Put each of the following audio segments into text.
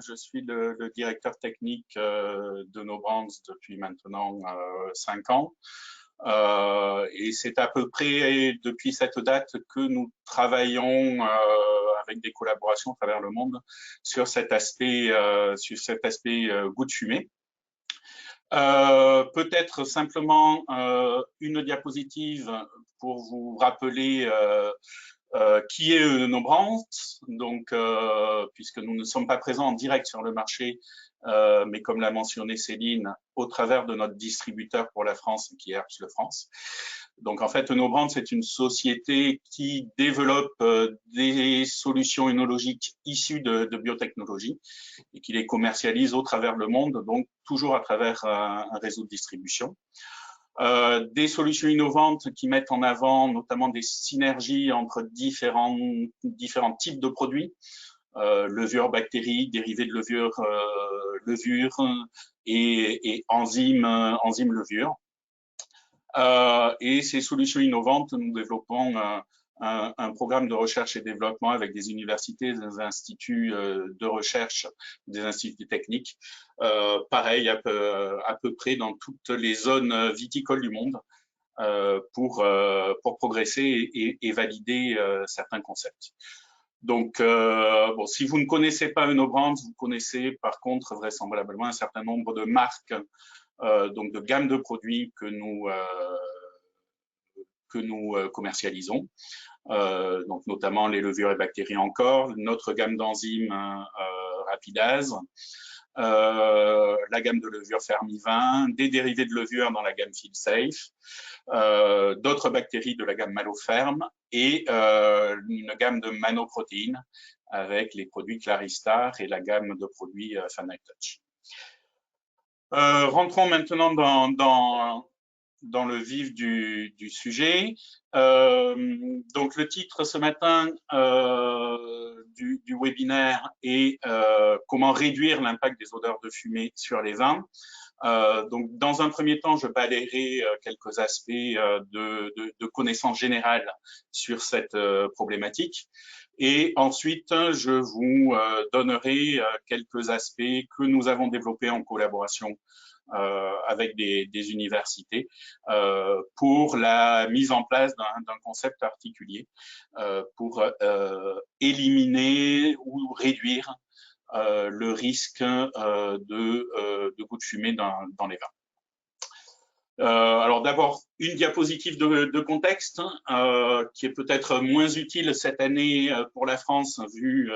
Je suis le directeur technique de Nobrands depuis maintenant 5 ans. Et c'est à peu près depuis cette date que nous travaillons avec des collaborations à travers le monde sur cet aspect goût de fumée. Peut-être simplement une diapositive pour vous rappeler qui est Nobrands, donc puisque nous ne sommes pas présents en direct sur le marché, mais comme l'a mentionné Céline, au travers de notre distributeur pour la France, qui est Herbst France. Donc en fait, Nobrands, c'est une société qui développe des solutions œnologiques issues de biotechnologie et qui les commercialise au travers le monde, donc toujours à travers un réseau de distribution. Des solutions innovantes qui mettent en avant notamment des synergies entre différents types de produits, levure bactéries, dérivés de levure et enzymes levure. Et ces solutions innovantes, nous développons un programme de recherche et développement avec des universités, des instituts de recherche, des instituts techniques, pareil à peu près dans toutes les zones viticoles du monde, pour progresser et valider certains concepts. Donc, bon, si vous ne connaissez pas Nobrands, vous connaissez par contre vraisemblablement un certain nombre de marques, donc de gammes de produits que nous commercialisons, donc notamment les levures et bactéries encore, notre gamme d'enzymes rapidases, la gamme de levure Fermi20, des dérivés de levure dans la gamme FeelSafe, d'autres bactéries de la gamme Maloferm et une gamme de manoprotéines avec les produits Claristar et la gamme de produits Fanite Touch. Rentrons maintenant dans le vif du sujet. Donc le titre ce matin du webinaire est comment réduire l'impact des odeurs de fumée sur les vins. Donc dans un premier temps, je balayerai quelques aspects de connaissances générales sur cette problématique. Et ensuite, je vous donnerai quelques aspects que nous avons développés en collaboration avec des universités pour la mise en place d'un concept particulier pour éliminer ou réduire le risque de goût de fumée dans les vins. Alors d'abord, une diapositive de contexte qui est peut-être moins utile cette année pour la France vu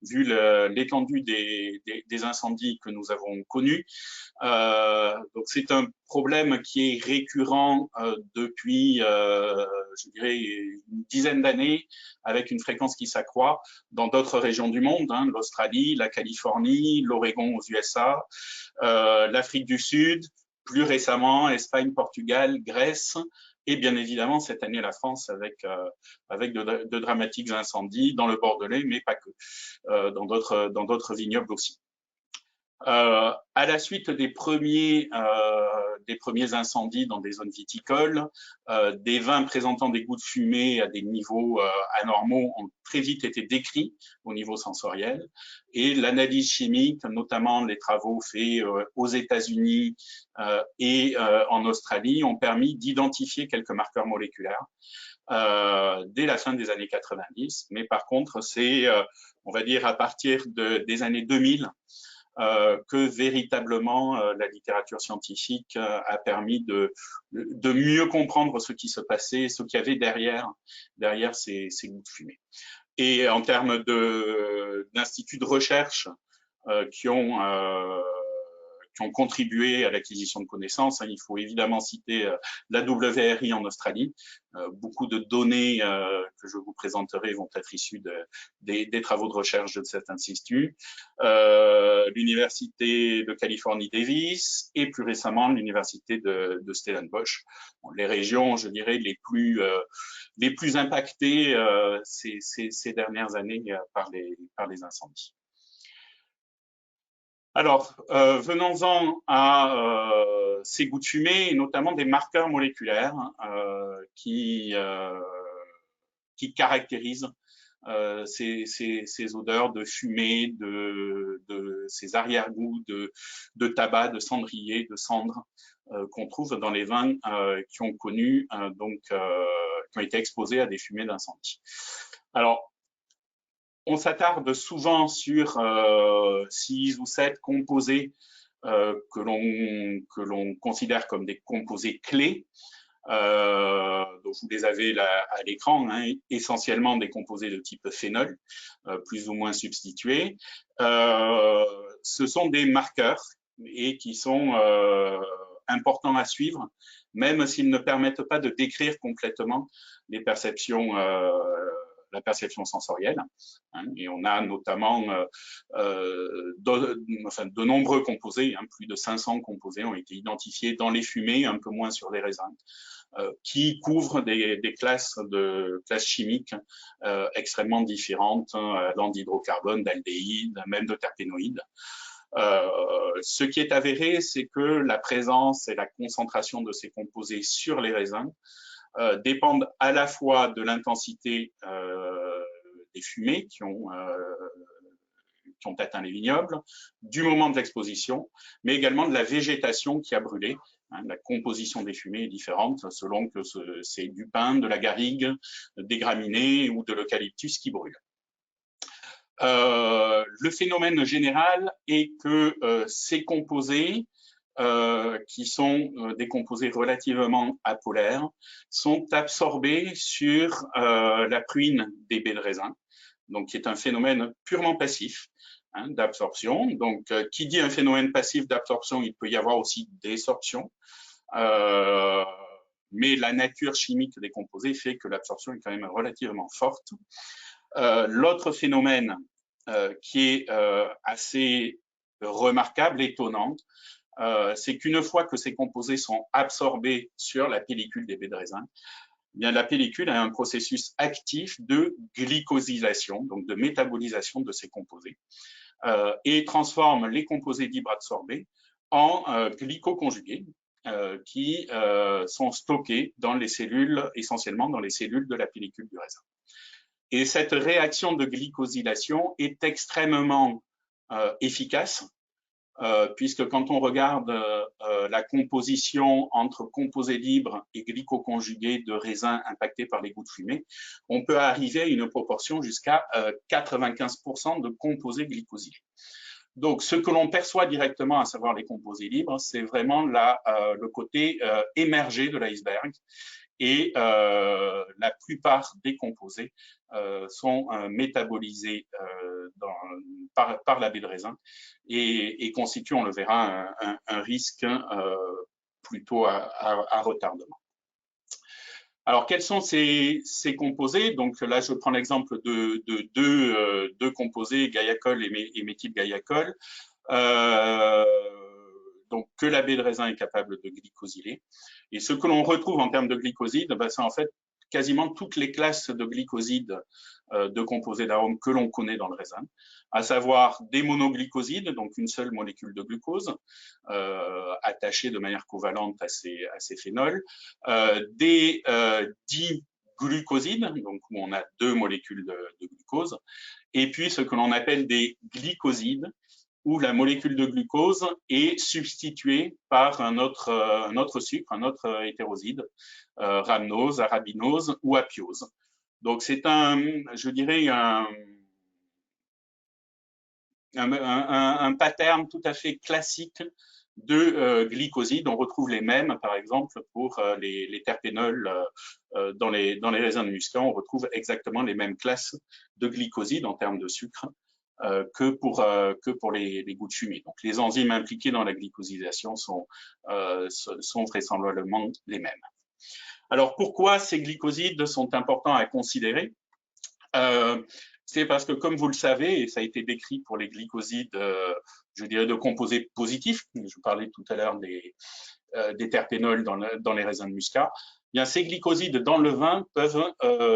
l'étendue des incendies que nous avons connus. Donc c'est un problème qui est récurrent depuis, je dirais, une dizaine d'années, avec une fréquence qui s'accroît dans d'autres régions du monde, l'Australie, la Californie, l'Oregon aux USA, l'Afrique du Sud, plus récemment Espagne, Portugal, Grèce, et bien évidemment cette année la France avec de dramatiques incendies dans le Bordelais, mais pas que, dans d'autres vignobles aussi. À la suite des premiers incendies dans des zones viticoles, des vins présentant des goûts de fumée à des niveaux anormaux ont très vite été décrits au niveau sensoriel, et l'analyse chimique, notamment les travaux faits aux États-Unis et en Australie, ont permis d'identifier quelques marqueurs moléculaires dès la fin des années 90. Mais par contre, c'est, on va dire, à partir des années 2000, que véritablement la littérature scientifique a permis de mieux comprendre ce qui se passait, ce qu'il y avait derrière ces goûts de fumée. Et en termes d'instituts de recherche qui ont contribué à l'acquisition de connaissances, il faut évidemment citer la WRI en Australie. Beaucoup de données que je vous présenterai vont être issues des travaux de recherche de cet institut, l'université de Californie Davis et plus récemment l'université de Stellenbosch. Bon, les régions, je dirais, les plus impactées ces dernières années par les incendies. Alors, venons-en à ces goûts de fumée, et notamment des marqueurs moléculaires qui caractérisent ces odeurs de fumée, ces arrière-goûts de tabac, de cendrier, de cendre qu'on trouve dans les vins qui ont connu qui ont été exposés à des fumées d'incendie. Alors, on s'attarde souvent sur 6 ou 7 composés que l'on considère comme des composés clés. Donc vous les avez là à l'écran, hein, essentiellement des composés de type phénol, plus ou moins substitués. Ce sont des marqueurs et qui sont importants à suivre, même s'ils ne permettent pas de décrire complètement les perceptions la perception sensorielle. Hein, et on a notamment de nombreux composés, hein, plus de 500 composés ont été identifiés dans les fumées, un peu moins sur les raisins, qui couvrent des classes chimiques extrêmement différentes, allant d'hydrocarbone, d'aldéhyde, même de terpénoïdes. Ce qui est avéré, c'est que la présence et la concentration de ces composés sur les raisins dépendent à la fois de l'intensité des fumées qui ont atteint les vignobles, du moment de l'exposition, mais également de la végétation qui a brûlé. Hein, la composition des fumées est différente selon que c'est du pin, de la garrigue, des graminées ou de l'eucalyptus qui brûle. Le phénomène général est que ces composés qui sont des composés relativement apolaires, sont absorbés sur la pruine des baies de raisin, donc qui est un phénomène purement passif, hein, d'absorption. Donc, qui dit un phénomène passif d'absorption, il peut y avoir aussi désorption, mais la nature chimique des composés fait que l'absorption est quand même relativement forte. L'autre phénomène qui est assez remarquable, étonnant, c'est qu'une fois que ces composés sont absorbés sur la pellicule des baies de raisin, eh bien, la pellicule a un processus actif de glycosylation, donc de métabolisation de ces composés, et transforme les composés libres absorbés en glycoconjugués qui sont stockés dans les cellules, essentiellement dans les cellules de la pellicule du raisin. Et cette réaction de glycosylation est extrêmement efficace, puisque quand on regarde la composition entre composés libres et glycoconjugués de raisins impactés par les gouttes de fumée, on peut arriver à une proportion jusqu'à 95% de composés glycosylés. Donc, ce que l'on perçoit directement, à savoir les composés libres, c'est vraiment le côté émergé de l'iceberg. Et la plupart des composés sont métabolisés par la baie de raisin et constituent, on le verra, un risque plutôt à retardement. Alors, quels sont ces composés? Donc là, je prends l'exemple de deux composés, guaiacol et méthylguaiacol, donc que la baie de raisin est capable de glycosyler. Et ce que l'on retrouve en termes de glycosides, c'est en fait quasiment toutes les classes de glycosides de composés d'arômes que l'on connaît dans le raisin, à savoir des monoglycosides, donc une seule molécule de glucose attachée de manière covalente à ces phénols, des diglucosides, donc où on a 2 molécules de glucose, et puis ce que l'on appelle des glycosides, où la molécule de glucose est substituée par un autre sucre, un autre hétéroside, rhamnose, arabinose ou apiose. Donc c'est je dirais, un pattern tout à fait classique de glycosides. On retrouve les mêmes, par exemple, pour les terpénols dans les raisins de muscat. On retrouve exactement les mêmes classes de glycosides en termes de sucre que pour les gouttes de fumée. Donc, les enzymes impliquées dans la glycosylation sont vraisemblablement les mêmes. Alors, pourquoi ces glycosides sont importants à considérer? C'est parce que, comme vous le savez, et ça a été décrit pour les glycosides, je dirais, de composés positifs, je parlais tout à l'heure des terpénols dans les raisins de muscat, bien, ces glycosides dans le vin peuvent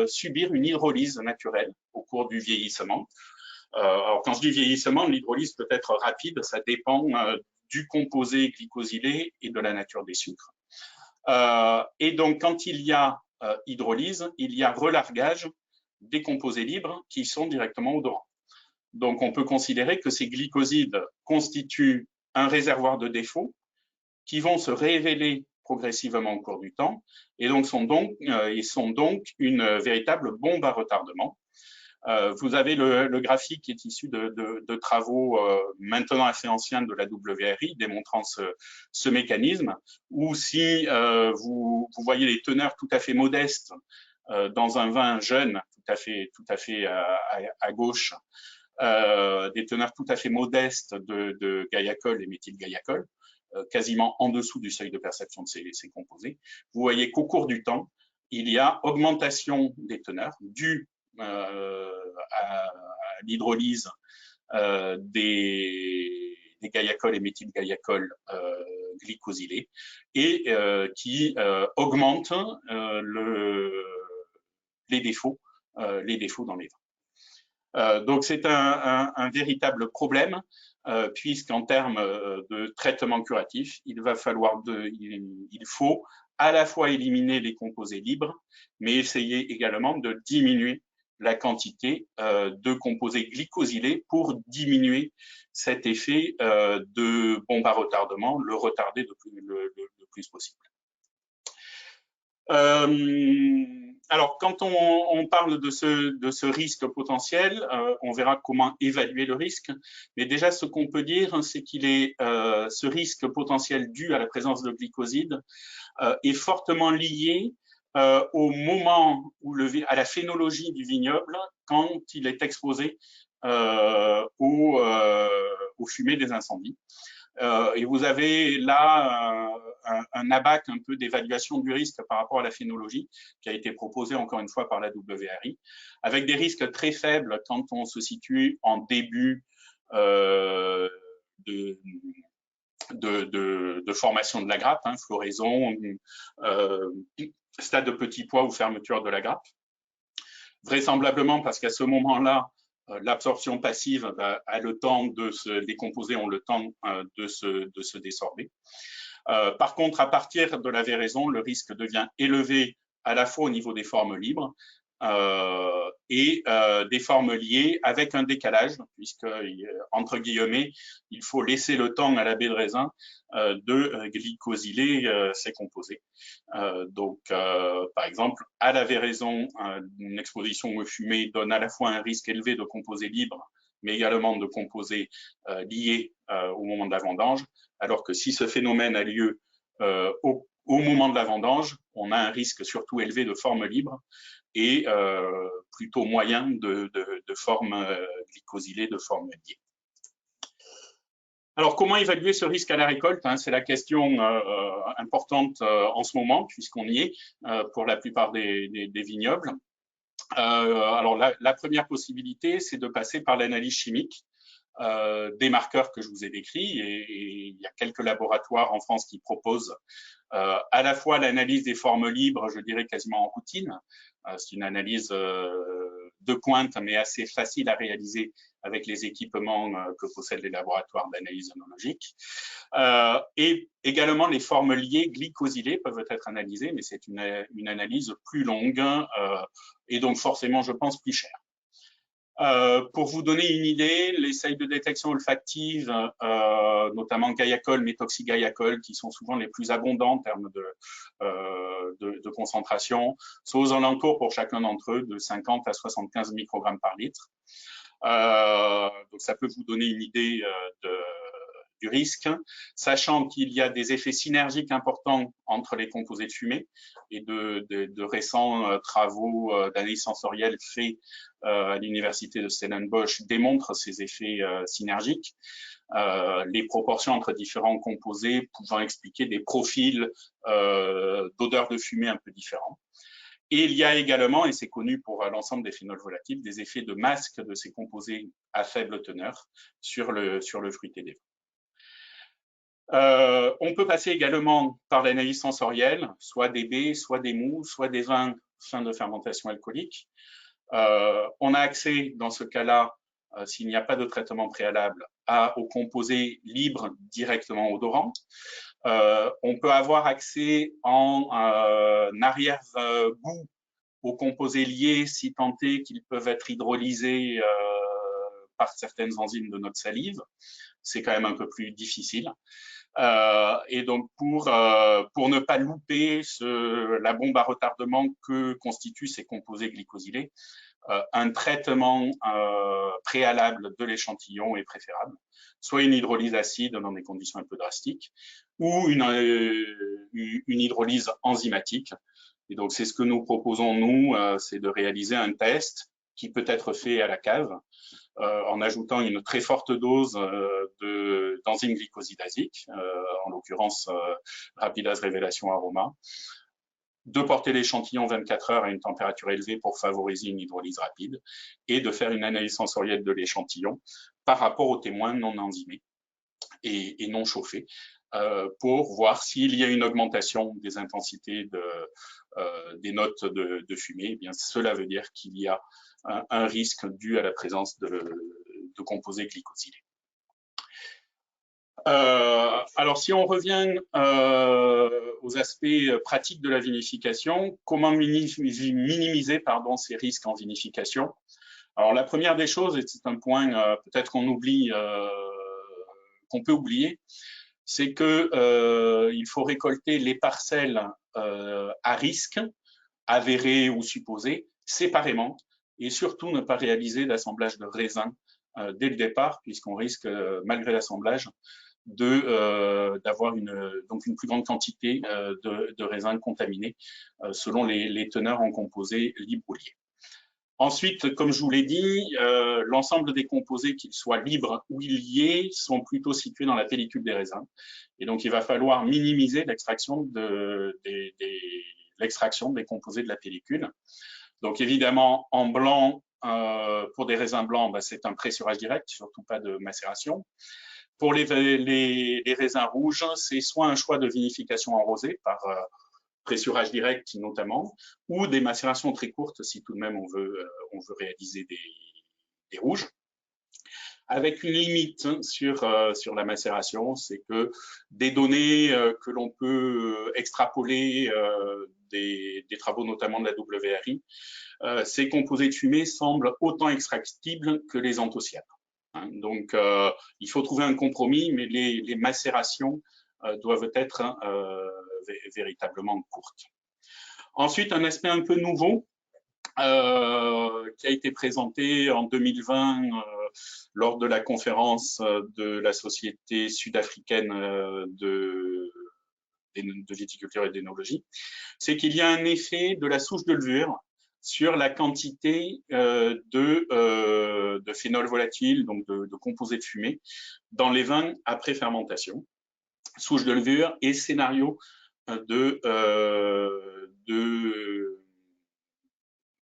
subir une hydrolyse naturelle au cours du vieillissement. Alors, quand je dis vieillissement, l'hydrolyse peut être rapide, ça dépend du composé glycosylé et de la nature des sucres. Et donc, quand il y a hydrolyse, il y a relargage des composés libres qui sont directement odorants. Donc, on peut considérer que ces glycosides constituent un réservoir de défauts qui vont se révéler progressivement au cours du temps et donc ils sont donc une véritable bombe à retardement. Vous avez le graphique qui est issu de travaux maintenant assez anciens de la WRI démontrant ce mécanisme, où si vous voyez les teneurs tout à fait modestes dans un vin jeune, tout à fait à gauche, des teneurs tout à fait modestes de gaiacol et méthylgaiacol, quasiment en dessous du seuil de perception de ces composés, vous voyez qu'au cours du temps, il y a augmentation des teneurs due à l'hydrolyse des gaiacols et méthylgaiacols glycosylés et qui augmente les défauts dans les vins. Donc c'est un véritable problème puisqu'en termes de traitement curatif, il faut à la fois éliminer les composés libres, mais essayer également de diminuer la quantité de composés glycosylés pour diminuer cet effet de bombe à retardement, le retarder le plus possible. Alors, quand on parle de ce risque potentiel, on verra comment évaluer le risque. Mais déjà, ce qu'on peut dire, c'est qu'il est ce risque potentiel dû à la présence de glycosides est fortement lié au moment où à la phénologie du vignoble quand il est exposé aux fumées des incendies. Et vous avez là un abac un peu d'évaluation du risque par rapport à la phénologie qui a été proposé encore une fois par la WRI, avec des risques très faibles quand on se situe en début de formation de la grappe, hein, floraison, stade de petit pois ou fermeture de la grappe. Vraisemblablement parce qu'à ce moment-là, l'absorption passive a le temps les composés ont le temps de se désorber. Par contre, à partir de la véraison, le risque devient élevé à la fois au niveau des formes libres et des formes liées avec un décalage, puisque, entre guillemets, il faut laisser le temps à la baie de raisin de glycosyler ces composés. Donc, par exemple, à la véraison, une exposition aux fumées donne à la fois un risque élevé de composés libres, mais également de composés liés au moment de la vendange, alors que si ce phénomène a lieu au moment de la vendange, on a un risque surtout élevé de formes libres et plutôt moyen de formes glycosylées, de formes liées. Alors, comment évaluer ce risque à la récolte, hein? C'est la question importante en ce moment, puisqu'on y est pour la plupart des vignobles. Alors, la première possibilité, c'est de passer par l'analyse chimique des marqueurs que je vous ai décrits. Et il y a quelques laboratoires en France qui proposent à la fois l'analyse des formes libres, je dirais quasiment en routine. C'est une analyse de pointe, mais assez facile à réaliser avec les équipements que possèdent les laboratoires d'analyse œnologique. Et également, les formes liées glycosylées peuvent être analysées, mais c'est une analyse plus longue et donc forcément, je pense, plus chère. Pour vous donner une idée, les seuils de détection olfactive, notamment gaiacol, méthoxygaiacol, qui sont souvent les plus abondants en termes de concentration, sont aux alentours pour chacun d'entre eux de 50 à 75 microgrammes par litre. Donc ça peut vous donner une idée du risque, sachant qu'il y a des effets synergiques importants entre les composés de fumée et de récents travaux d'analyse sensorielle faits à l'université de Stellenbosch démontrent ces effets synergiques, les proportions entre différents composés pouvant expliquer des profils d'odeurs de fumée un peu différents. Et il y a également, et c'est connu pour l'ensemble des phénols volatiles, des effets de masque de ces composés à faible teneur sur le fruité des vins. On peut passer également par l'analyse sensorielle, soit des baies, soit des mous, soit des vins fins de fermentation alcoolique. On a accès, dans ce cas-là, s'il n'y a pas de traitement préalable, aux composés libres directement odorants. On peut avoir accès en arrière-goût aux composés liés, si tant est qu'ils peuvent être hydrolysés par certaines enzymes de notre salive. C'est quand même un peu plus difficile. Et donc, pour ne pas louper la bombe à retardement que constituent ces composés glycosylés, un traitement préalable de l'échantillon est préférable, soit une hydrolyse acide dans des conditions un peu drastiques, ou une hydrolyse enzymatique. Et donc, c'est ce que nous proposons, nous, c'est de réaliser un test qui peut être fait à la cave, en ajoutant une très forte dose d'enzyme glycosidasique, en l'occurrence Rapidase Révélation Aroma, de porter l'échantillon 24 heures à une température élevée pour favoriser une hydrolyse rapide, et de faire une analyse sensorielle de l'échantillon par rapport aux témoins non enzymés et non chauffés, pour voir s'il y a une augmentation des intensités des notes de fumée. Eh bien, cela veut dire qu'il y a un risque dû à la présence de composés glycosylés. Alors, si on revient aux aspects pratiques de la vinification, comment minimiser ces risques en vinification? Alors, la première des choses, et c'est un point peut-être qu'on peut oublier, c'est que il faut récolter les parcelles à risque, avérées ou supposées, séparément, et surtout ne pas réaliser d'assemblage de raisins dès le départ, puisqu'on risque, malgré l'assemblage, d'avoir une plus grande quantité de raisins contaminés selon les teneurs en composés libres ou liés. Ensuite, comme je vous l'ai dit, l'ensemble des composés, qu'ils soient libres ou liés, sont plutôt situés dans la pellicule des raisins. Et donc, il va falloir minimiser l'extraction des composés de la pellicule. Donc, évidemment, en blanc, pour des raisins blancs, c'est un pressurage direct, surtout pas de macération. Pour les raisins rouges, c'est soit un choix de vinification en rosé par pressurage direct notamment, ou des macérations très courtes si tout de même on veut réaliser des rouges. Avec une limite sur la macération, c'est que des données que l'on peut extrapoler des travaux notamment de la WRI, ces composés de fumée semblent autant extractibles que les anthocyanes. Donc, il faut trouver un compromis, mais les macérations doivent être véritablement courtes. Ensuite, un aspect un peu nouveau qui a été présenté en 2020 lors de la conférence de la Société sud-africaine de viticulture et d'énologie, c'est qu'il y a un effet de la souche de levure sur la quantité de phénol volatile, donc de composés de fumée, dans les vins après fermentation. Souche de levure et scénario de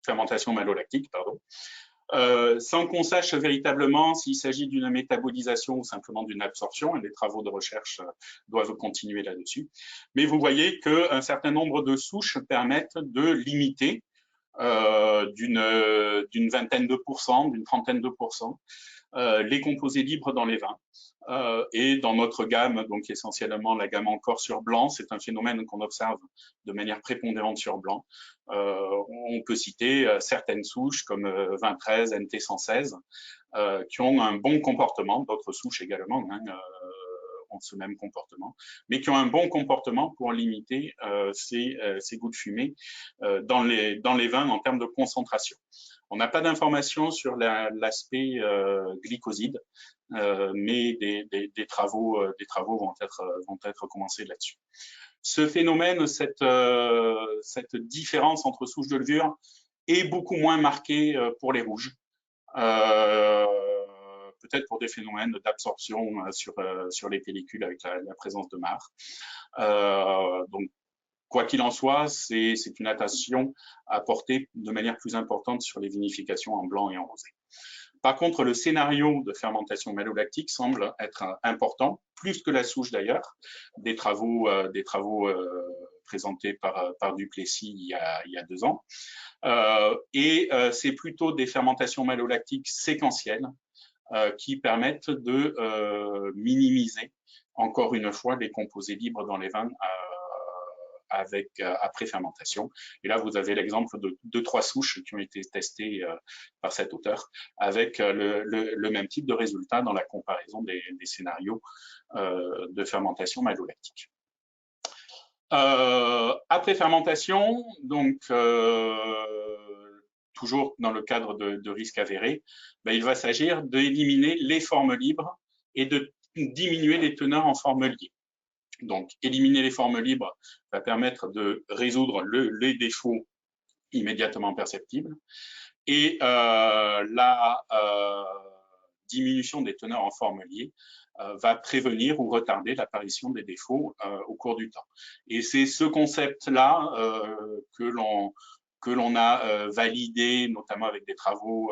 fermentation malolactique, pardon. Sans qu'on sache véritablement s'il s'agit d'une métabolisation ou simplement d'une absorption, et les travaux de recherche doivent continuer là-dessus. Mais vous voyez qu'un certain nombre de souches permettent de limiter d'une vingtaine de pourcents, d'une trentaine de pourcents, les composés libres dans les vins. Et dans notre gamme, donc essentiellement la gamme encore sur blanc, c'est un phénomène qu'on observe de manière prépondérante sur blanc. On peut citer certaines souches comme 2013, NT116, qui ont un bon comportement, d'autres souches également ont ce même comportement, mais qui ont un bon comportement pour limiter ces goûts de fumée dans les vins en termes de concentration. On n'a pas d'informations sur l'aspect glycoside, mais des travaux vont être commencés là-dessus. Ce phénomène, cette différence entre souches de levure est beaucoup moins marquée pour les rouges. Peut-être pour des phénomènes d'absorption sur les pellicules avec la présence de marc. Donc, quoi qu'il en soit, c'est une attention à porter de manière plus importante sur les vinifications en blanc et en rosé. Par contre, le scénario de fermentation malolactique semble être important, plus que la souche d'ailleurs, des travaux présentés par Duplessis il y a 2 ans. C'est plutôt des fermentations malolactiques séquentielles qui permettent de minimiser, encore une fois, les composés libres dans les vins après fermentation. Et là, vous avez l'exemple de 3 souches qui ont été testées par cet auteur avec le même type de résultat dans la comparaison des scénarios de fermentation malolactique. Après fermentation, donc toujours dans le cadre de risques avérés, ben, il va s'agir d'éliminer les formes libres et de diminuer les teneurs en formes liées. Donc, éliminer les formes libres va permettre de résoudre les défauts immédiatement perceptibles. Et la diminution des teneurs en formes liées va prévenir ou retarder l'apparition des défauts au cours du temps. Et c'est ce concept-là que l'on a validé, notamment avec des travaux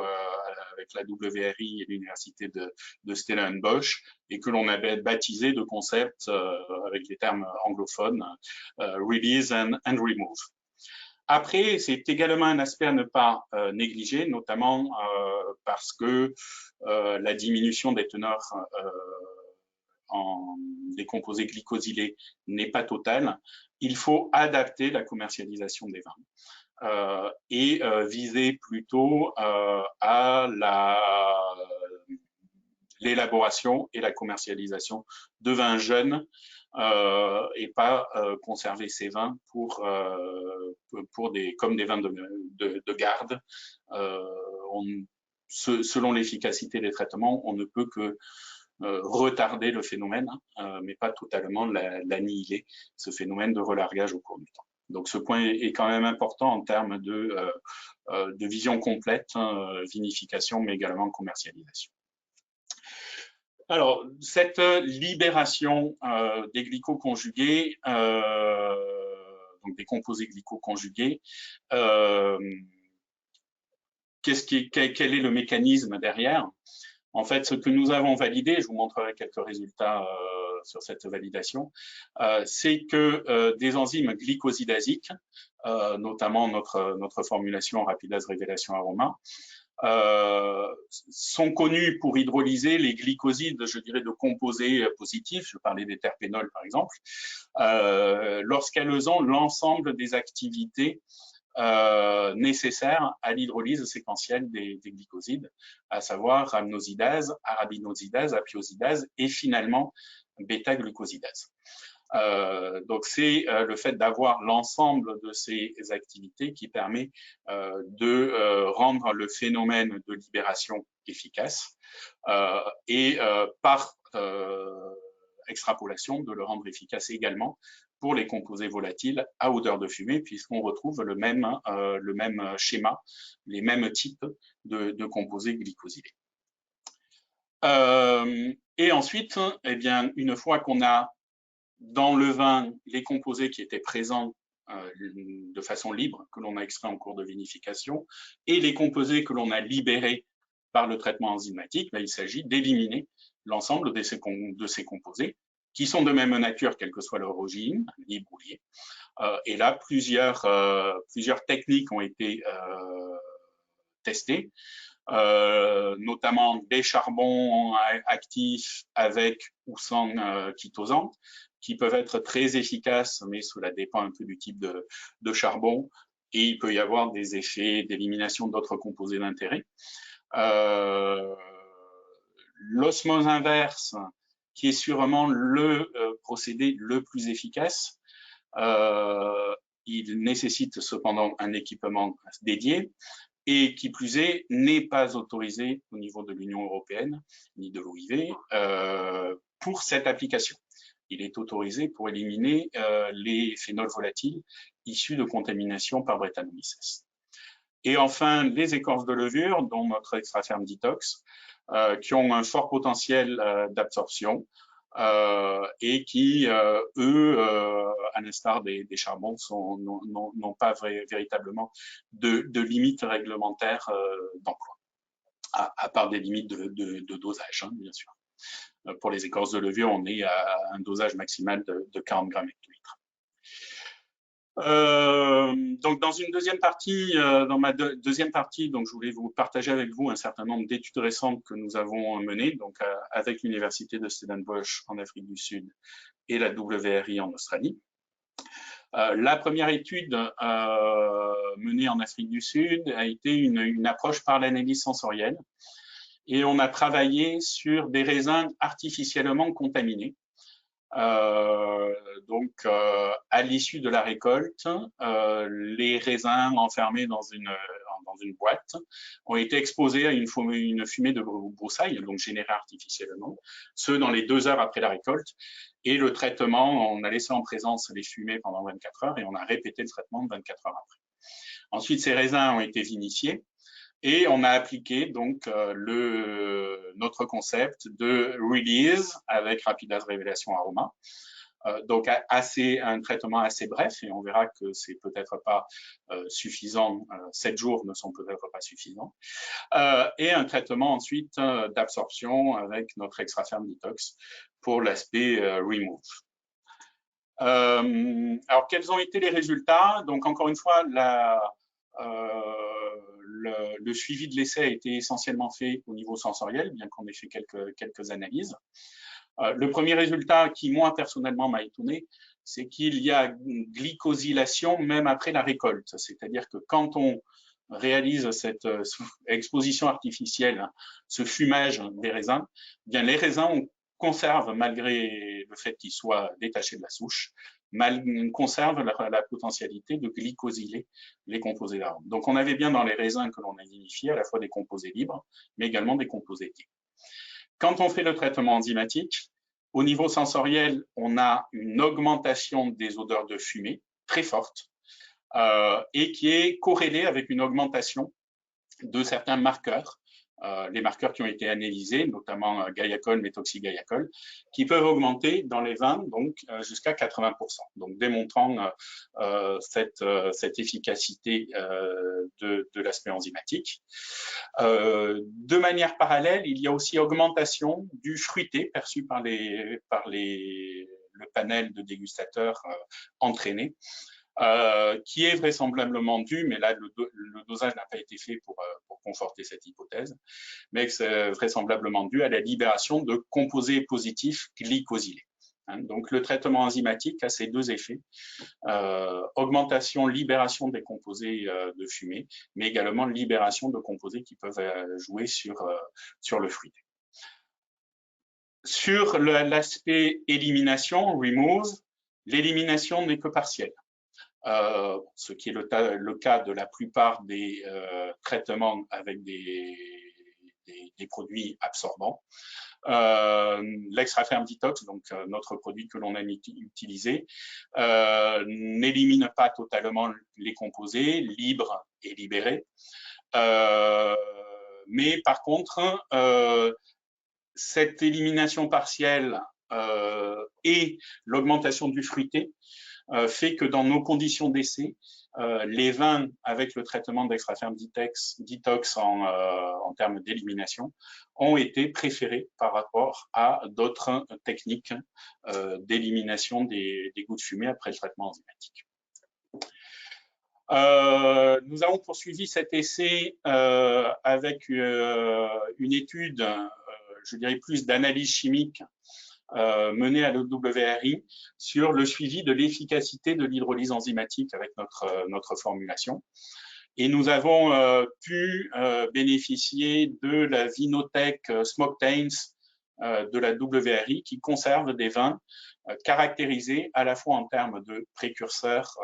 avec la WRI et l'université de Stellenbosch, et que l'on a baptisé de concept avec les termes anglophones release and remove. Après, c'est également un aspect à ne pas négliger, notamment parce que la diminution des teneurs en des composés glycosylés n'est pas totale. Il faut adapter la commercialisation des vins et viser plutôt à l'élaboration et la commercialisation de vins jeunes et pas conserver ces vins comme des vins de garde. Selon l'efficacité des traitements, on ne peut que retarder le phénomène, mais pas totalement l'annihiler, ce phénomène de relargage au cours du temps. Donc ce point est quand même important en termes de vision complète, vinification, mais également commercialisation. Alors, cette libération des glycoconjugués, donc des composés glycoconjugués, quel est le mécanisme derrière? En fait, ce que nous avons validé, je vous montrerai quelques résultats sur cette validation, c'est que des enzymes glycosidasiques, notamment notre formulation rapidase révélation aroma, sont connus pour hydrolyser les glycosides, je dirais, de composés positifs, je parlais des terpénols par exemple, lorsqu'elles ont l'ensemble des activités nécessaires à l'hydrolyse séquentielle des glycosides, à savoir rhamnosidase, arabinosidase, apiosidase et finalement bêta-glucosidase. Donc c'est le fait d'avoir l'ensemble de ces activités qui permet de rendre le phénomène de libération efficace et par extrapolation de le rendre efficace également pour les composés volatiles à odeur de fumée, puisqu'on retrouve le même schéma, les mêmes types de composés glycosylés. Et ensuite, eh bien, une fois qu'on a dans le vin les composés qui étaient présents de façon libre, que l'on a extraits en cours de vinification, et les composés que l'on a libérés par le traitement enzymatique, il s'agit d'éliminer l'ensemble de ces composés, qui sont de même nature, quelle que soit leur origine, libre ou liée. Et là, plusieurs techniques ont été testées, notamment des charbons actifs avec ou sans chitosante, qui peuvent être très efficaces, mais cela dépend un peu du type de charbon, et il peut y avoir des effets d'élimination d'autres composés d'intérêt. L'osmose inverse, qui est sûrement le procédé le plus efficace, il nécessite cependant un équipement dédié, et qui plus est, n'est pas autorisé au niveau de l'Union européenne, ni de l'OIV, pour cette application. Il est autorisé pour éliminer les phénols volatiles issus de contamination par Brettanomyces. Et enfin, les écorces de levure, dont notre extra-ferme Detox, qui ont un fort potentiel d'absorption et qui, eux, à l'instar des charbons, n'ont pas véritablement de limites réglementaires d'emploi, à part des limites de dosage, hein, bien sûr. Pour les écorces de levure, on est à un dosage maximal de 40 grammes hectolitres. Donc dans une deuxième partie, dans ma deuxième partie, donc je voulais vous partager avec vous un certain nombre d'études récentes que nous avons menées, donc avec l'université de Stellenbosch en Afrique du Sud et la WRI en Australie. La première étude menée en Afrique du Sud a été une approche par l'analyse sensorielle. Et on a travaillé sur des raisins artificiellement contaminés. Donc, à l'issue de la récolte, les raisins enfermés dans une boîte ont été exposés à une fumée de broussailles, donc générée artificiellement, ce dans les 2 heures après la récolte. Et le traitement, on a laissé en présence les fumées pendant 24 heures et on a répété le traitement 24 heures après. Ensuite, ces raisins ont été vinifiés. Et on a appliqué donc notre concept de release avec rapidase révélation aroma. Donc un traitement assez bref, et on verra que c'est peut-être pas suffisant, 7 jours ne sont peut-être pas suffisants, et un traitement ensuite d'absorption avec notre extra ferme detox pour l'aspect remove. Alors quels ont été les résultats? Donc encore une fois, le suivi de l'essai a été essentiellement fait au niveau sensoriel, bien qu'on ait fait quelques analyses. Le premier résultat qui, moi, personnellement, m'a étonné, c'est qu'il y a une glycosylation même après la récolte. C'est-à-dire que quand on réalise cette exposition artificielle, ce fumage des raisins, bien les raisins conservent, malgré le fait qu'ils soient détachés de la souche, conservent la potentialité de glycosyler les composés d'arômes. Donc on avait bien dans les raisins que l'on a vinifiés à la fois des composés libres, mais également des composés libres. Quand on fait le traitement enzymatique, au niveau sensoriel, on a une augmentation des odeurs de fumée très forte et qui est corrélée avec une augmentation de certains marqueurs, les marqueurs qui ont été analysés, notamment guaiacol, méthoxygaiacol, qui peuvent augmenter dans les vins donc jusqu'à 80%, donc démontrant cette efficacité de l'aspect enzymatique. De manière parallèle, il y a aussi augmentation du fruité perçu par le panel de dégustateurs entraînés. Qui est vraisemblablement dû, mais là le dosage n'a pas été fait pour conforter cette hypothèse, mais c'est vraisemblablement dû à la libération de composés positifs glycosylés. Donc le traitement enzymatique a ces deux effets, augmentation, libération des composés de fumée, mais également libération de composés qui peuvent jouer sur le fruité. Sur l'aspect élimination, remove, l'élimination n'est que partielle. Ce qui est le cas de la plupart des traitements avec des produits absorbants. L'extra ferme detox, donc notre produit que l'on a utilisé, n'élimine pas totalement les composés libres et libérés. Mais par contre, cette élimination partielle et l'augmentation du fruité fait que dans nos conditions d'essai, les vins avec le traitement d'extra ferme detox en termes d'élimination ont été préférés par rapport à d'autres techniques d'élimination des goûts de fumée après le traitement enzymatique. Nous avons poursuivi cet essai avec une étude, je dirais plus d'analyse chimique, menée à l'EWRI sur le suivi de l'efficacité de l'hydrolyse enzymatique avec notre formulation. Et nous avons pu bénéficier de la vinothèque Smoketains de la WRI qui conserve des vins caractérisés à la fois en termes de précurseurs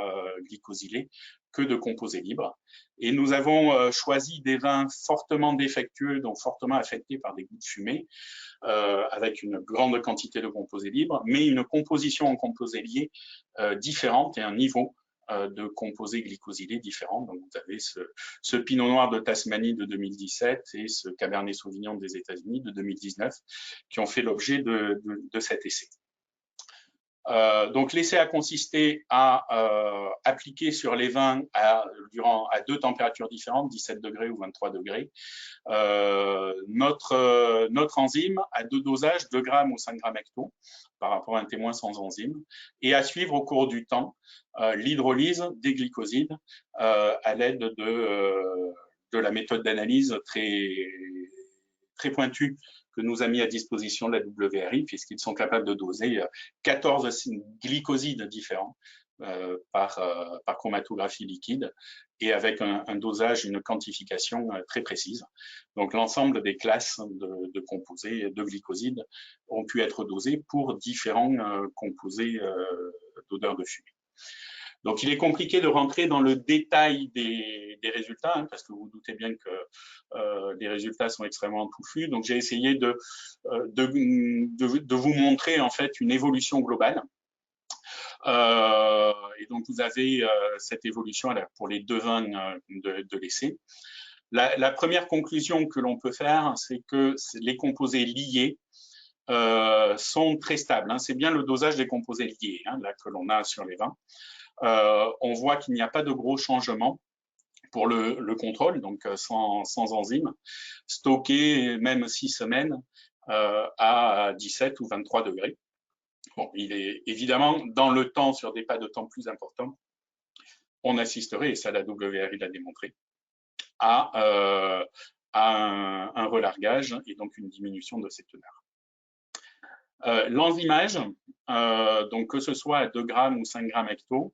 glycosylés que de composés libres. Et nous avons choisi des vins fortement défectueux, donc fortement affectés par des goûts de fumée, avec une grande quantité de composés libres, mais une composition en composés liés différente et un niveau de composés glycosylés différents. Donc vous avez ce Pinot Noir de Tasmanie de 2017 et ce Cabernet Sauvignon des États-Unis de 2019 qui ont fait l'objet de cet essai. Donc l'essai a consisté à appliquer sur les vins à 2 températures différentes, 17 degrés ou 23 degrés, notre enzyme à 2 dosages, 2 grammes ou 5 grammes hecto, par rapport à un témoin sans enzyme, et à suivre au cours du temps l'hydrolyse des glycosides à l'aide de la méthode d'analyse très pointue que nous a mis à disposition la WRI, puisqu'ils sont capables de doser 14 glycosides différents par chromatographie liquide et avec un dosage, une quantification très précise. Donc l'ensemble des classes de composés de glycosides ont pu être dosés pour différents composés d'odeur de fumée. Donc, il est compliqué de rentrer dans le détail des résultats, hein, parce que vous, vous doutez bien que les résultats sont extrêmement touffus. Donc, j'ai essayé de vous montrer en fait une évolution globale. Et donc, vous avez cette évolution pour les deux vins de l'essai. La première conclusion que l'on peut faire, c'est que les composés liés sont très stables. Hein. C'est bien le dosage des composés liés hein, là, que l'on a sur les vins. On voit qu'il n'y a pas de gros changements pour le contrôle, donc sans enzymes, stocké même 6 semaines à 17 ou 23 degrés. Bon, il est évidemment dans le temps, sur des pas de temps plus importants, on assisterait, et ça la WRI l'a démontré, à un relargage et donc une diminution de ces teneurs. L'enzymage, donc que ce soit à 2 grammes ou 5 grammes hecto,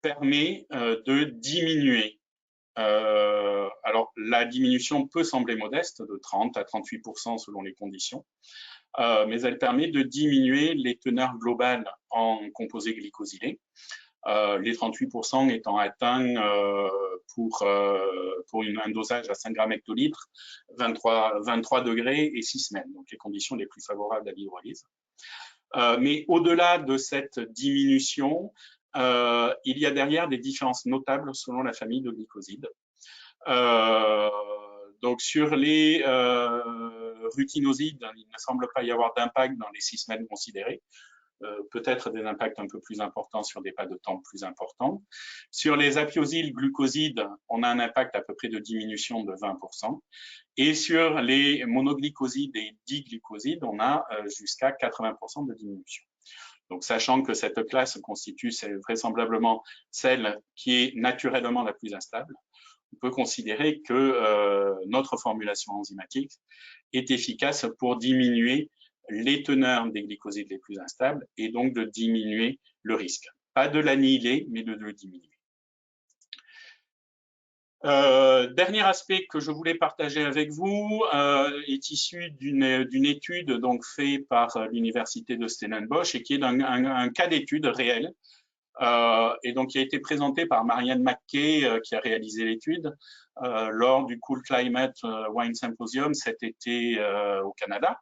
permet de diminuer. Alors, la diminution peut sembler modeste, de 30 à 38% selon les conditions, mais elle permet de diminuer les teneurs globales en composés glycosylés, les 38% étant atteints pour un dosage à 5 grammes hectolitre, 23 degrés et 6 semaines, donc les conditions les plus favorables à l'hydrolyse. Mais au-delà de cette diminution, il y a derrière des différences notables selon la famille de glycosides. Donc sur les rutinosides, il ne semble pas y avoir d'impact dans les 6 semaines considérées. Peut-être des impacts un peu plus importants sur des pas de temps plus importants. Sur les apiosyles glucosides, on a un impact à peu près de diminution de 20%. Et sur les monoglycosides et diglycosides, on a jusqu'à 80% de diminution. Donc, sachant que cette classe constitue vraisemblablement celle qui est naturellement la plus instable, on peut considérer que notre formulation enzymatique est efficace pour diminuer les teneurs des glycosides les plus instables et donc de diminuer le risque. Pas de l'annihiler, mais de le diminuer. Dernier aspect que je voulais partager avec vous est issu d'une étude donc faite par l'université de Stellenbosch et qui est un cas d'étude réel et donc qui a été présenté par Marianne McKay qui a réalisé l'étude lors du Cool Climate Wine Symposium cet été au Canada.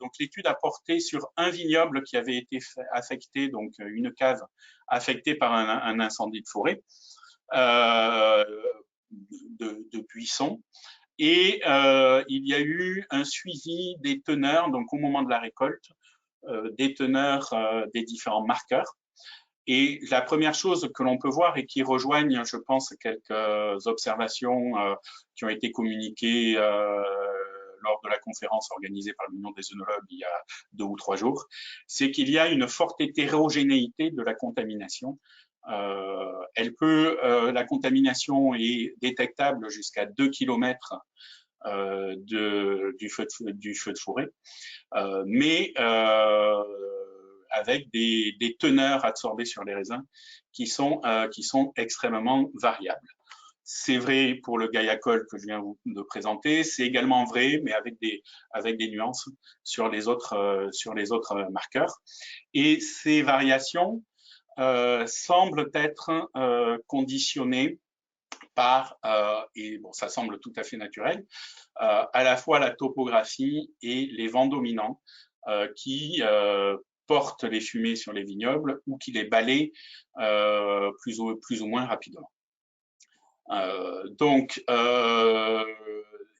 Donc l'étude a porté sur un vignoble qui avait été affecté, donc une cave affectée par un incendie de forêt. De buissons. Et il y a eu un suivi des teneurs, donc au moment de la récolte, des teneurs des différents marqueurs. Et la première chose que l'on peut voir et qui rejoignent, je pense, quelques observations qui ont été communiquées lors de la conférence organisée par l'Union des œnologues il y a 2 ou 3 jours, c'est qu'il y a une forte hétérogénéité de la contamination. La contamination est détectable jusqu'à 2 km du feu de forêt, mais avec des teneurs absorbées sur les raisins qui sont extrêmement variables. C'est vrai pour le Gaiacol que je viens de présenter, c'est également vrai, mais avec des nuances sur les autres marqueurs. Et ces variations semble être conditionné par, et bon, ça semble tout à fait naturel, à la fois la topographie et les vents dominants qui portent les fumées sur les vignobles ou qui les balaient plus ou moins rapidement. Donc,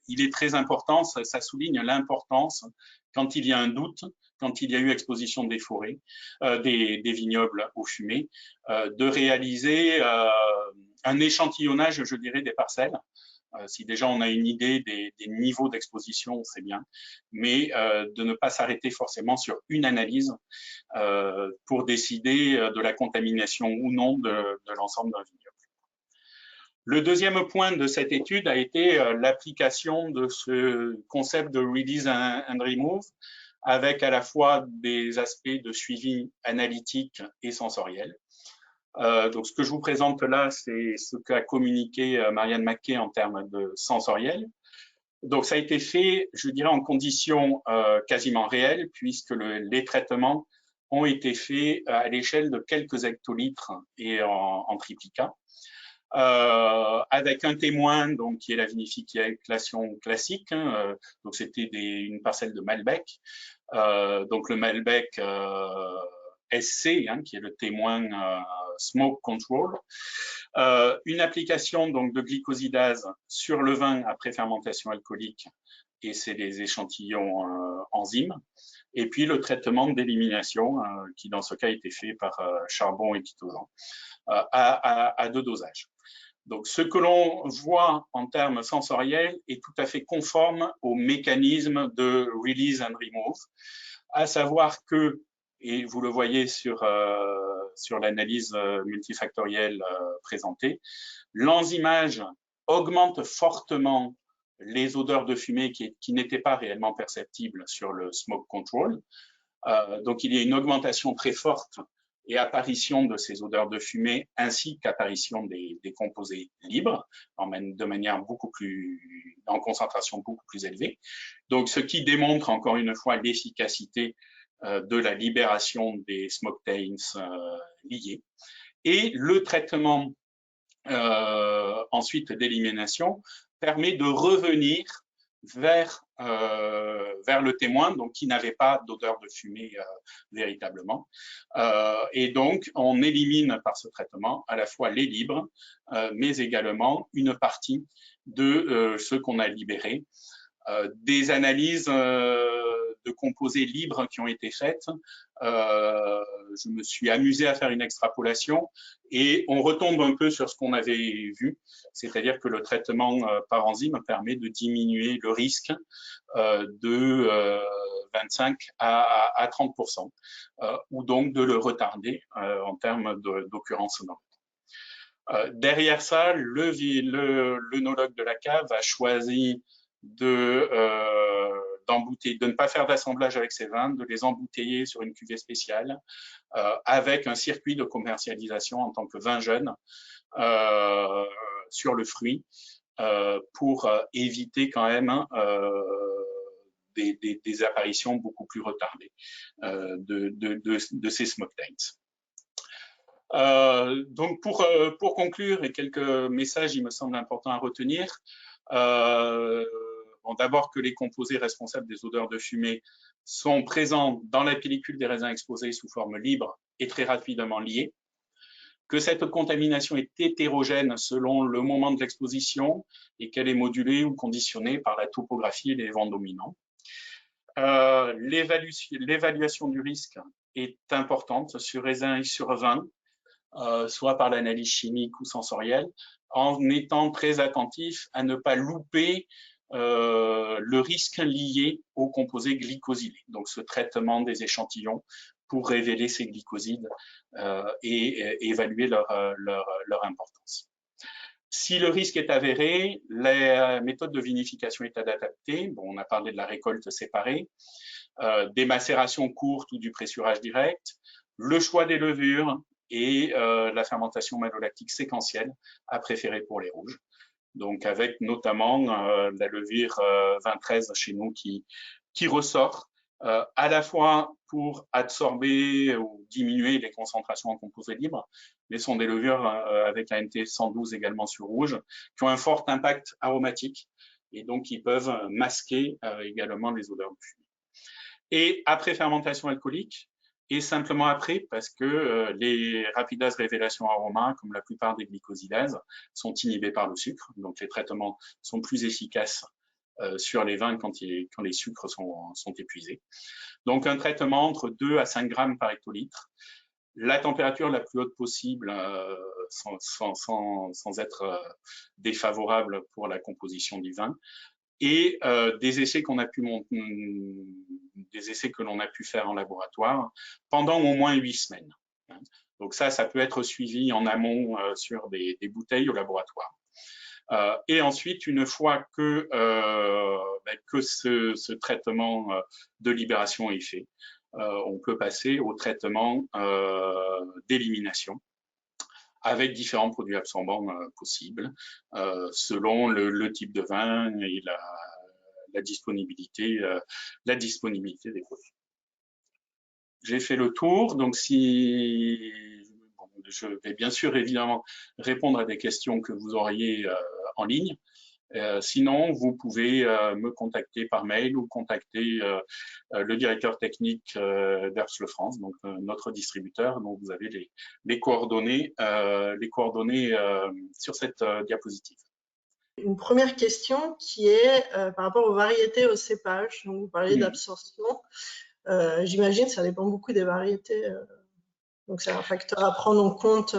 il est très important, ça souligne l'importance, quand il y a un doute, quand il y a eu exposition des forêts, des vignobles aux fumées, de réaliser un échantillonnage, je dirais, des parcelles. Si déjà on a une idée des niveaux d'exposition, c'est bien, mais de ne pas s'arrêter forcément sur une analyse pour décider de la contamination ou non de l'ensemble d'un vignoble. Le deuxième point de cette étude a été l'application de ce concept de release and remove avec à la fois des aspects de suivi analytique et sensoriel. Donc, ce que je vous présente là, c'est ce qu'a communiqué Marianne Mackay en termes de sensoriel. Donc, ça a été fait, je dirais, en conditions quasiment réelles, puisque les traitements ont été faits à l'échelle de quelques hectolitres et en triplicat. Avec un témoin donc qui est la vinification classique, donc c'était une parcelle de Malbec, donc le Malbec SC, qui est le témoin smoke control, une application donc de glycosidase sur le vin après fermentation alcoolique, et c'est des échantillons enzymes, et puis le traitement d'élimination qui dans ce cas a été fait par charbon et chitosan à 2 dosages. Donc, ce que l'on voit en termes sensoriels est tout à fait conforme au mécanisme de release and remove, à savoir que, et vous le voyez sur l'analyse multifactorielle présentée, l'enzymage augmente fortement les odeurs de fumée qui n'étaient pas réellement perceptibles sur le smoke control. Donc, il y a une augmentation très forte et apparition de ces odeurs de fumée, ainsi qu'apparition des composés libres, de manière en concentration beaucoup plus élevée. Donc, ce qui démontre encore une fois l'efficacité de la libération des smoke taints liés. Et le traitement ensuite d'élimination permet de revenir vers le témoin, donc qui n'avait pas d'odeur de fumée véritablement. Et donc, on élimine par ce traitement à la fois les libres, mais également une partie de ce qu'on a libéré. Des analyses de composés libres qui ont été faites. Je me suis amusé à faire une extrapolation et on retombe un peu sur ce qu'on avait vu, c'est-à-dire que le traitement par enzyme permet de diminuer le risque de 25 à 30%, ou donc de le retarder en termes d'occurrence sonore. Derrière ça, l'œnologue de la cave a choisi de ne pas faire d'assemblage avec ces vins, de les embouteiller sur une cuvée spéciale, avec un circuit de commercialisation en tant que vin jeune sur le fruit, pour éviter quand même des apparitions beaucoup plus retardées de ces smoke taints. Donc pour conclure, et quelques messages il me semble important à retenir. D'abord que les composés responsables des odeurs de fumée sont présents dans la pellicule des raisins exposés sous forme libre et très rapidement liés, que cette contamination est hétérogène selon le moment de l'exposition et qu'elle est modulée ou conditionnée par la topographie et les vents dominants. L'évaluation du risque est importante sur raisin et sur vin, soit par l'analyse chimique ou sensorielle, en étant très attentif à ne pas louper le risque lié aux composés glycosylés, donc ce traitement des échantillons pour révéler ces glycosides et évaluer leur importance. Si le risque est avéré, la méthode de vinification est adaptée. Bon, on a parlé de la récolte séparée, des macérations courtes ou du pressurage direct, le choix des levures et la fermentation malolactique séquentielle à préférer pour les rouges. Donc avec notamment la levure 2013 chez nous qui ressort à la fois pour absorber ou diminuer les concentrations en composés libres, mais sont des levures avec la NT 112 également sur rouge, qui ont un fort impact aromatique et donc qui peuvent masquer également les odeurs de fumée. Et après fermentation alcoolique, et simplement après, parce que les rapidases révélations aromas, comme la plupart des glycosidases, sont inhibées par le sucre. Donc, les traitements sont plus efficaces sur les vins quand les sucres sont épuisés. Donc, un traitement entre 2 à 5 grammes par hectolitre. La température la plus haute possible, sans être défavorable pour la composition du vin. Et des essais que l'on a pu faire en laboratoire pendant au moins 8 semaines. Donc ça peut être suivi en amont sur des bouteilles au laboratoire. Et ensuite, une fois que, que ce traitement de libération est fait, on peut passer au traitement d'élimination avec différents produits absorbants possibles, selon le type de vin et la disponibilité des produits. J'ai fait le tour, donc si je vais bien sûr évidemment répondre à des questions que vous auriez en ligne. Sinon, vous pouvez me contacter par mail ou contacter le directeur technique d'Herbst France, donc notre distributeur, dont vous avez les coordonnées sur cette diapositive. Une première question qui est par rapport aux variétés, aux cépages. Donc, vous parliez d'absorption. J'imagine que ça dépend beaucoup des variétés. Donc, c'est un facteur à prendre en compte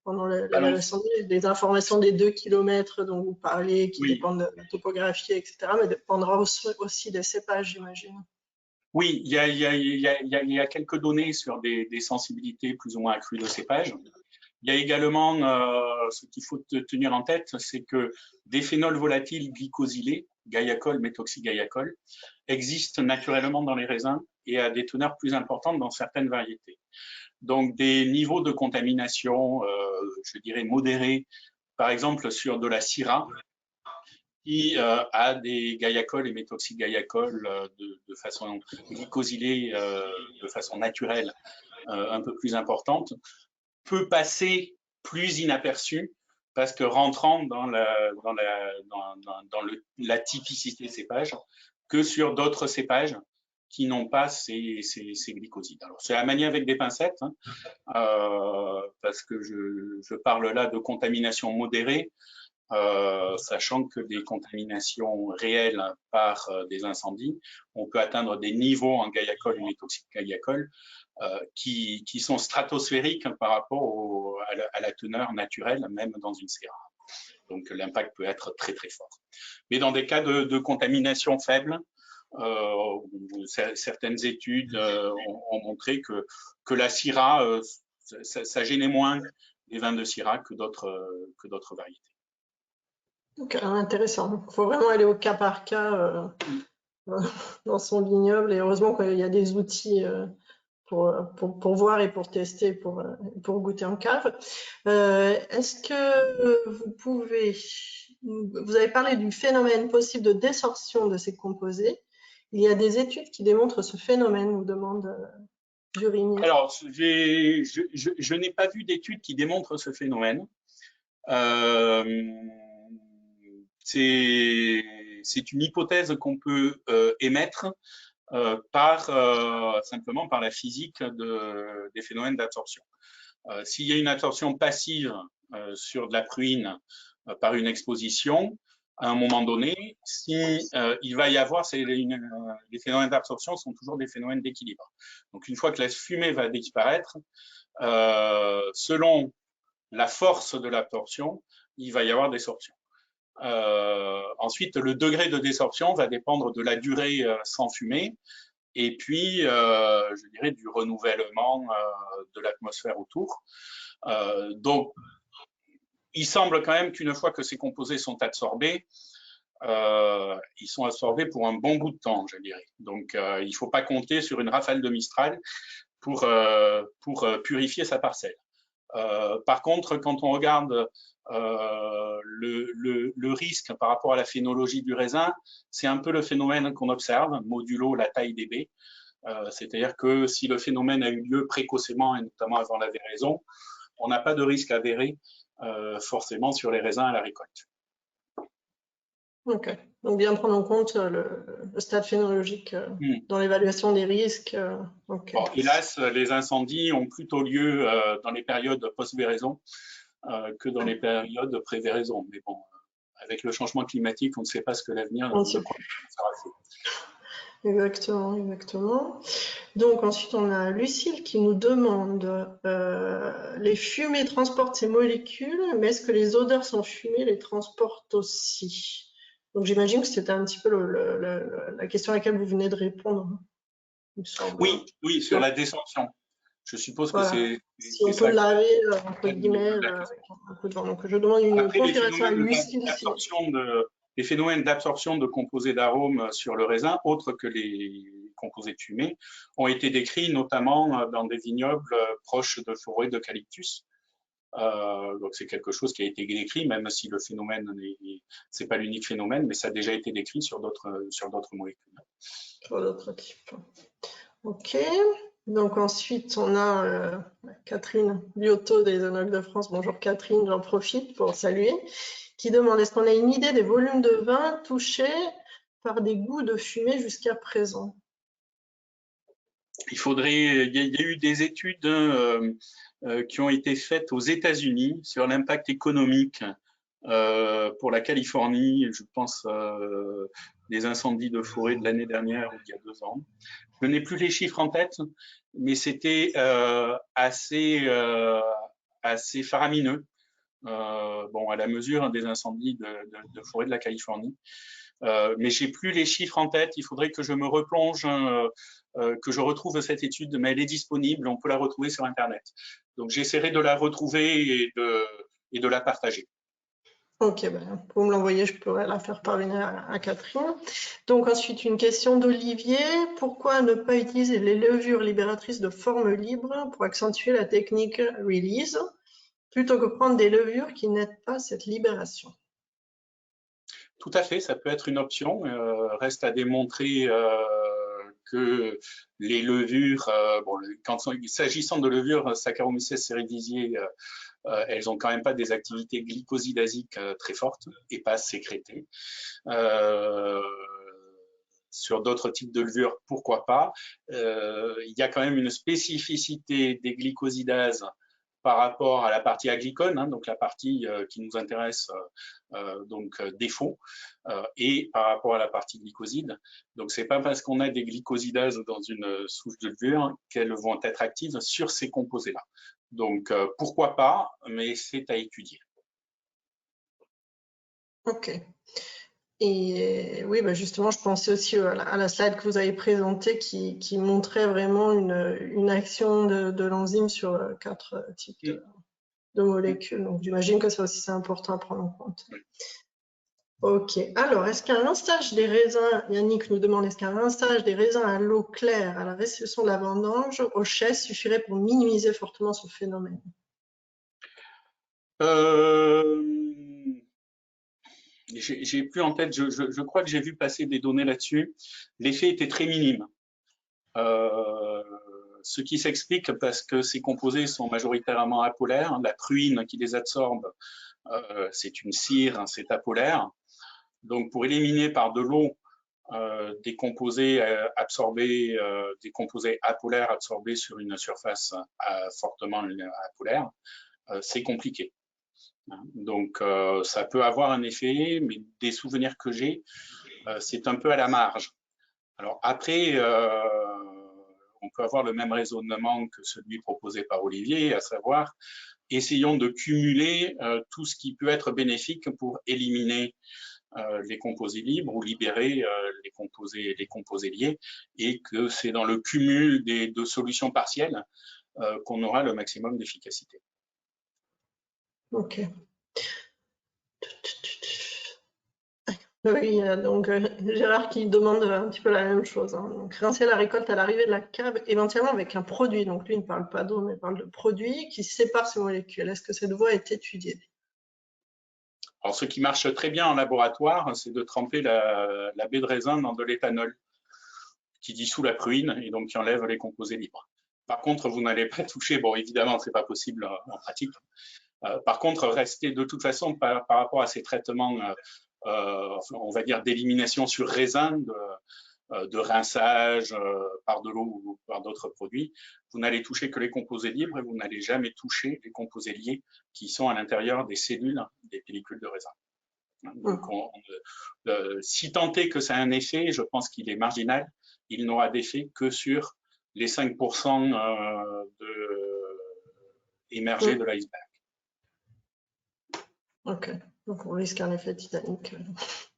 pendant l'évaluation des informations des 2 km dont vous parlez, qui dépendent de la topographie, etc., mais dépendra aussi des cépages, j'imagine. Oui, il y a quelques données sur des sensibilités plus ou moins accrues de cépages. Il y a également, ce qu'il faut tenir en tête, c'est que des phénols volatiles glycosylés, guaiacol, méthoxygaiacol, existent naturellement dans les raisins et à des teneurs plus importantes dans certaines variétés. Donc, des niveaux de contamination, je dirais modérés, par exemple sur de la Syrah, qui a des guaiacols et méthoxygaiacols de façon glycosylée, de façon naturelle, un peu plus importante, peut passer plus inaperçu parce que rentrant dans la typicité cépage que sur d'autres cépages qui n'ont pas ces glycosides. Alors, c'est à manier avec des pincettes, hein, parce que je parle là de contamination modérée, sachant que des contaminations réelles par des incendies, on peut atteindre des niveaux en guaiacol et méthoxygaiacol qui sont stratosphériques par rapport à la teneur naturelle, même dans une Syrah. Donc l'impact peut être très très fort. Mais dans des cas de contamination faible, certaines études ont montré que la Syrah, ça gênait moins les vins de Syrah que d'autres variétés. Donc, intéressant. Il faut vraiment aller au cas par cas dans son vignoble. Et heureusement qu'il y a des outils pour voir et pour tester, pour goûter en cave. Est-ce que vous avez parlé du phénomène possible de désorption de ces composés. Il y a des études qui démontrent ce phénomène, nous demande Jurigny. Alors, je n'ai pas vu d'études qui démontrent ce phénomène. C'est une hypothèse qu'on peut émettre simplement par la physique des phénomènes d'absorption. S'il y a une absorption passive sur de la pruine par une exposition, à un moment donné, il va y avoir, les phénomènes d'absorption sont toujours des phénomènes d'équilibre. Donc, une fois que la fumée va disparaître, selon la force de l'absorption, il va y avoir des sorptions. Ensuite, le degré de désorption va dépendre de la durée sans fumée et puis, je dirais, du renouvellement de l'atmosphère autour. Donc, il semble quand même qu'une fois que ces composés sont absorbés, ils sont absorbés pour un bon bout de temps, je dirais. Donc, il ne faut pas compter sur une rafale de Mistral pour purifier sa parcelle. Par contre, quand on regarde le risque par rapport à la phénologie du raisin, c'est un peu le phénomène qu'on observe, modulo la taille des baies. C'est-à-dire que si le phénomène a eu lieu précocement et notamment avant la véraison, on n'a pas de risque avéré forcément sur les raisins à la récolte. Ok, donc bien prendre en compte le stade phénologique dans l'évaluation des risques. Okay. Bon, hélas, les incendies ont plutôt lieu dans les périodes post-véraison que dans les périodes pré-véraison. Mais bon, avec le changement climatique, on ne sait pas ce que l'avenir sera fait. Exactement, exactement. Donc ensuite, on a Lucille qui nous demande les fumées transportent ces molécules, mais est-ce que les odeurs sans fumée les transportent aussi? Donc j'imagine que c'était un petit peu la question à laquelle vous venez de répondre. Oui, sur la désorption. Je suppose que Voilà. Si on peut ça. le laver, entre guillemets, avec un coup de vent. Donc, je demande une Après, configuration à l'huile. les phénomènes d'absorption de composés d'arômes sur le raisin, autres que les composés de fumée, ont été décrits notamment dans des vignobles proches de forêts d'eucalyptus. Donc c'est quelque chose qui a été décrit, même si le phénomène, c'est pas l'unique phénomène, mais ça a déjà été décrit sur d'autres molécules. Sur d'autres types. Ok. Donc ensuite, on a Catherine Liotto des Œnologues de France. Bonjour Catherine, j'en profite pour saluer. Qui demande, est-ce qu'on a une idée des volumes de vin touchés par des goûts de fumée jusqu'à présent? Il y a eu des études qui ont été faites aux États-Unis sur l'impact économique pour la Californie, je pense des incendies de forêt de l'année dernière ou d'il y a 2 ans. Je n'ai plus les chiffres en tête, mais c'était assez faramineux. Bon, à la mesure des incendies de forêt de la Californie. Mais j'ai plus les chiffres en tête. Il faudrait que je me replonge, que je retrouve cette étude, mais elle est disponible. On peut la retrouver sur Internet. Donc j'essaierai de la retrouver et de la partager. Ok, ben, pour me l'envoyer, je pourrais la faire parvenir à Catherine. Donc ensuite, une question d'Olivier. Pourquoi ne pas utiliser les levures libératrices de forme libre pour accentuer la technique release, plutôt que prendre des levures qui n'aident pas cette libération? Tout à fait, ça peut être une option. Reste à démontrer que les levures, s'agissant de levures Saccharomyces cerevisiae, elles ont quand même pas des activités glycosidasiques très fortes et pas sécrétées. Sur d'autres types de levures, pourquoi pas. Il y a quand même une spécificité des glycosidases par rapport à la partie agricole, hein, donc la partie qui nous intéresse, donc défaut, et par rapport à la partie glycoside. Donc c'est pas parce qu'on a des glycosidases dans une souche de levure qu'elles vont être actives sur ces composés-là. Donc pourquoi pas, mais c'est à étudier. Ok. Et oui, bah justement, je pensais aussi à la slide que vous avez présentée qui montrait vraiment une action de l'enzyme sur 4 types de molécules. Donc, j'imagine que ça aussi, c'est important à prendre en compte. Ok. Alors, est-ce qu'un rinçage des raisins, Yannick nous demande, est-ce qu'un rinçage des raisins à l'eau claire à la réception de la vendange au chai suffirait pour minimiser fortement ce phénomène? J'ai plus en tête, je crois que j'ai vu passer des données là-dessus. L'effet était très minime. Ce qui s'explique parce que ces composés sont majoritairement apolaires. La pruine qui les absorbe, c'est une cire, hein, c'est apolaire. Donc pour éliminer par de l'eau des composés absorbés, des composés apolaires absorbés sur une surface fortement apolaire, c'est compliqué. Donc ça peut avoir un effet, mais des souvenirs que j'ai, c'est un peu à la marge. Alors après, on peut avoir le même raisonnement que celui proposé par Olivier, à savoir, essayons de cumuler tout ce qui peut être bénéfique pour éliminer les composés libres ou libérer les composés liés, et que c'est dans le cumul des deux solutions partielles qu'on aura le maximum d'efficacité. Ok. Oui, donc Gérard qui demande un petit peu la même chose, hein. Donc, rincer la récolte à l'arrivée de la cave, éventuellement avec un produit. Donc lui, il ne parle pas d'eau, mais il parle de produit qui sépare ces molécules. Est-ce que cette voie est étudiée? Alors, ce qui marche très bien en laboratoire, c'est de tremper la baie de raisin dans de l'éthanol qui dissout la pruine et donc qui enlève les composés libres. Par contre, vous n'allez pas toucher, bon, évidemment, c'est pas possible en pratique. Par contre, rester de toute façon par rapport à ces traitements, on va dire d'élimination sur raisin, de rinçage par de l'eau ou par d'autres produits, vous n'allez toucher que les composés libres et vous n'allez jamais toucher les composés liés qui sont à l'intérieur des cellules des pellicules de raisin. Donc, si tant est que ça a un effet, je pense qu'il est marginal. Il n'aura d'effet que sur les 5% émergés de l'iceberg. Ok, donc on risque un effet Titanic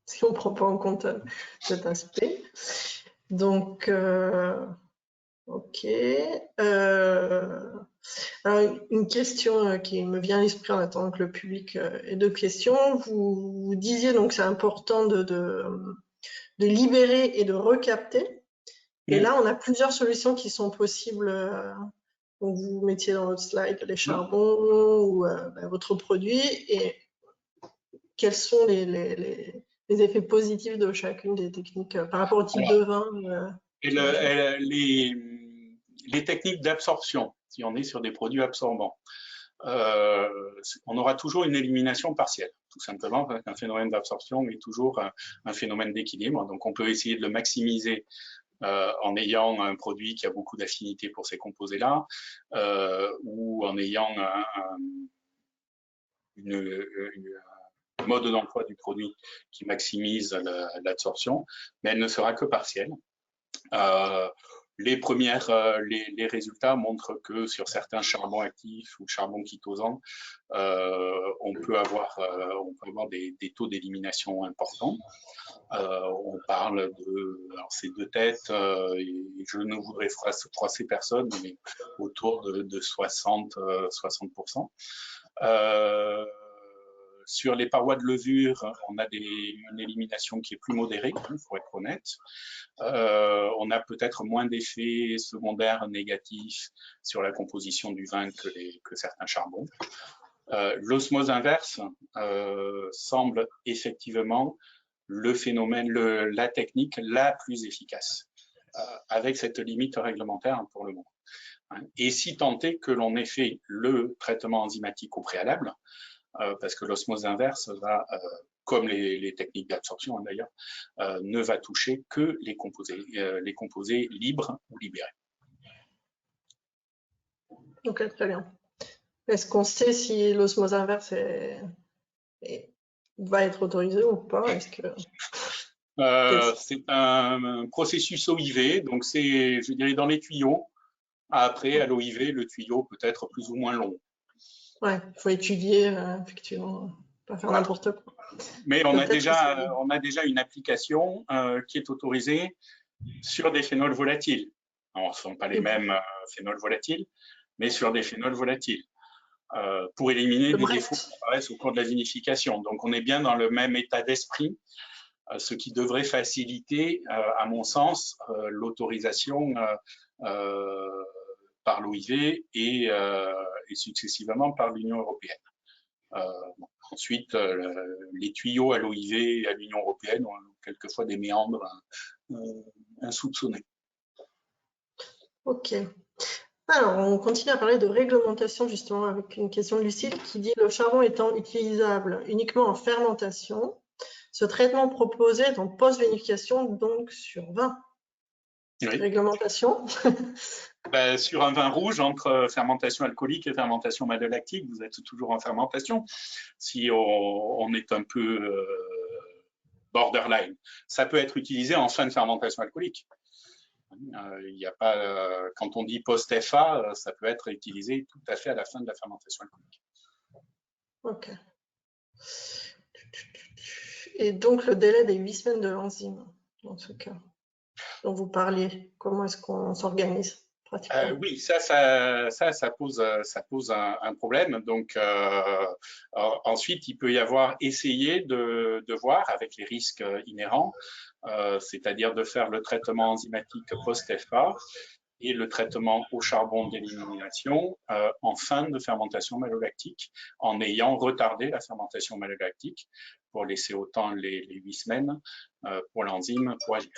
si on ne prend pas en compte cet aspect. Donc, Ok. Alors, une question qui me vient à l'esprit en attendant que le public ait d'autres questions. Vous disiez donc que c'est important de libérer et de recapter. Et là, on a plusieurs solutions qui sont possibles. Donc, vous mettiez dans votre slide les charbons ou votre produit. Et quels sont les effets positifs de chacune des techniques par rapport au type de vin Et les techniques d'absorption, si on est sur des produits absorbants, on aura toujours une élimination partielle, tout simplement parce qu'un phénomène d'absorption est toujours un phénomène d'équilibre. Donc on peut essayer de le maximiser en ayant un produit qui a beaucoup d'affinité pour ces composés-là, ou en ayant un mode d'emploi du produit qui maximise l'absorption, mais elle ne sera que partielle. Les résultats montrent que sur certains charbons actifs ou charbons chitosants, on peut avoir des taux d'élimination importants. On parle alors c'est deux têtes, et je ne voudrais froisser personne, mais autour de 60%. Sur les parois de levure, on a une élimination qui est plus modérée, il faut être honnête. On a peut-être moins d'effets secondaires négatifs sur la composition du vin que certains charbons. L'osmose inverse semble effectivement le phénomène, la technique la plus efficace, avec cette limite réglementaire pour le moment. Et si tant est que l'on ait fait le traitement enzymatique au préalable, parce que l'osmose inverse va, comme les techniques d'absorption d'ailleurs, ne va toucher que les composés libres ou libérés. Ok, très bien. Est-ce qu'on sait si l'osmose inverse va être autorisée ou pas? C'est un processus OIV, donc c'est, je dirais, dans les tuyaux. Après, à l'OIV, le tuyau peut être plus ou moins long. Ouais, il faut étudier, effectivement, pas faire n'importe quoi. Mais on a déjà une application qui est autorisée sur des phénols volatiles. Alors, ce ne sont pas les mêmes phénols volatiles, mais sur des phénols volatiles, pour éliminer des défauts qui apparaissent au cours de la vinification. Donc, on est bien dans le même état d'esprit, ce qui devrait faciliter, à mon sens, l'autorisation par l'OIV et successivement par l'Union européenne. Ensuite, les tuyaux à l'OIV et à l'Union européenne ont quelquefois des méandres insoupçonnés. Ok. Alors, on continue à parler de réglementation justement avec une question de Lucille qui dit le charbon étant utilisable uniquement en fermentation, ce traitement proposé est en post-vinification, donc sur vin. Oui. Réglementation. Sur un vin rouge, entre fermentation alcoolique et fermentation malolactique, vous êtes toujours en fermentation. Si on est un peu borderline, ça peut être utilisé en fin de fermentation alcoolique. Y a pas, quand on dit post-FA, ça peut être utilisé tout à fait à la fin de la fermentation alcoolique. Ok. Et donc, le délai des 8 semaines de l'enzyme, dans ce cas dont vous parliez, comment est-ce qu'on s'organise pratiquement? Oui, ça pose un problème. Donc, ensuite, il peut y avoir essayé de voir avec les risques inhérents, c'est-à-dire de faire le traitement enzymatique post-FA et le traitement au charbon d'élimination en fin de fermentation malolactique, en ayant retardé la fermentation malolactique pour laisser autant les 8 semaines pour l'enzyme pour agir.